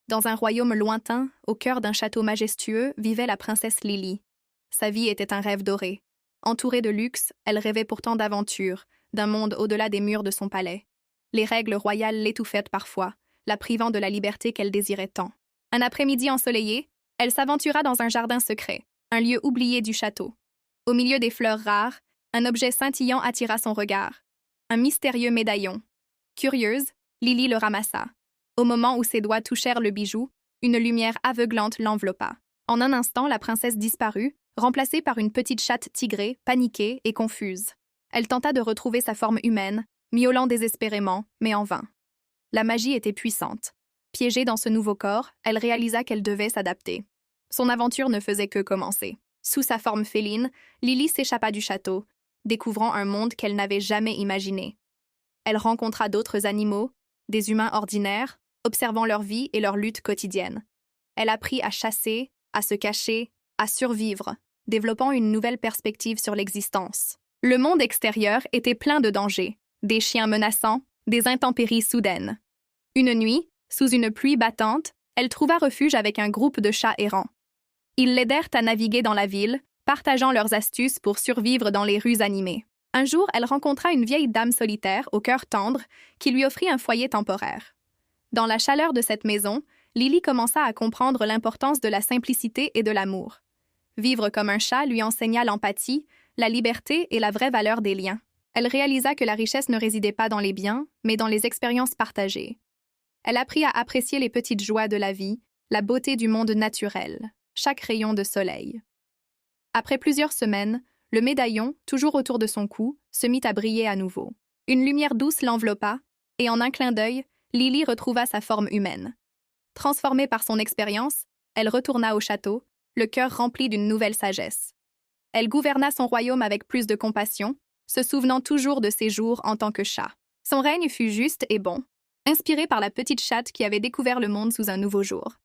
Dans un royaume lointain, au cœur d'un château majestueux, vivait la princesse Lily. Sa vie était un rêve doré. Entourée de luxe, elle rêvait pourtant d'aventure, d'un monde au-delà des murs de son palais. Les règles royales l'étouffaient parfois, la privant de la liberté qu'elle désirait tant. Un après-midi ensoleillé, elle s'aventura dans un jardin secret, un lieu oublié du château. Au milieu des fleurs rares, un objet scintillant attira son regard. Un mystérieux médaillon. Curieuse, Lily le ramassa. Au moment où ses doigts touchèrent le bijou, une lumière aveuglante l'enveloppa. En un instant, la princesse disparut, remplacée par une petite chatte tigrée, paniquée et confuse. Elle tenta de retrouver sa forme humaine, miaulant désespérément, mais en vain. La magie était puissante. Piégée dans ce nouveau corps, elle réalisa qu'elle devait s'adapter. Son aventure ne faisait que commencer. Sous sa forme féline, Lily s'échappa du château, découvrant un monde qu'elle n'avait jamais imaginé. Elle rencontra d'autres animaux, des humains ordinaires, observant leur vie et leur lutte quotidienne. Elle apprit à chasser, à se cacher, à survivre, développant une nouvelle perspective sur l'existence. Le monde extérieur était plein de dangers, des chiens menaçants, des intempéries soudaines. Une nuit, sous une pluie battante, elle trouva refuge avec un groupe de chats errants. Ils l'aidèrent à naviguer dans la ville, partageant leurs astuces pour survivre dans les rues animées. Un jour, elle rencontra une vieille dame solitaire, au cœur tendre, qui lui offrit un foyer temporaire. Dans la chaleur de cette maison, Lily commença à comprendre l'importance de la simplicité et de l'amour. Vivre comme un chat lui enseigna l'empathie, la liberté et la vraie valeur des liens. Elle réalisa que la richesse ne résidait pas dans les biens, mais dans les expériences partagées. Elle apprit à apprécier les petites joies de la vie, la beauté du monde naturel, chaque rayon de soleil. Après plusieurs semaines, le médaillon, toujours autour de son cou, se mit à briller à nouveau. Une lumière douce l'enveloppa, et en un clin d'œil, Lily retrouva sa forme humaine. Transformée par son expérience, elle retourna au château, le cœur rempli d'une nouvelle sagesse. Elle gouverna son royaume avec plus de compassion, se souvenant toujours de ses jours en tant que chat. Son règne fut juste et bon, inspiré par la petite chatte qui avait découvert le monde sous un nouveau jour.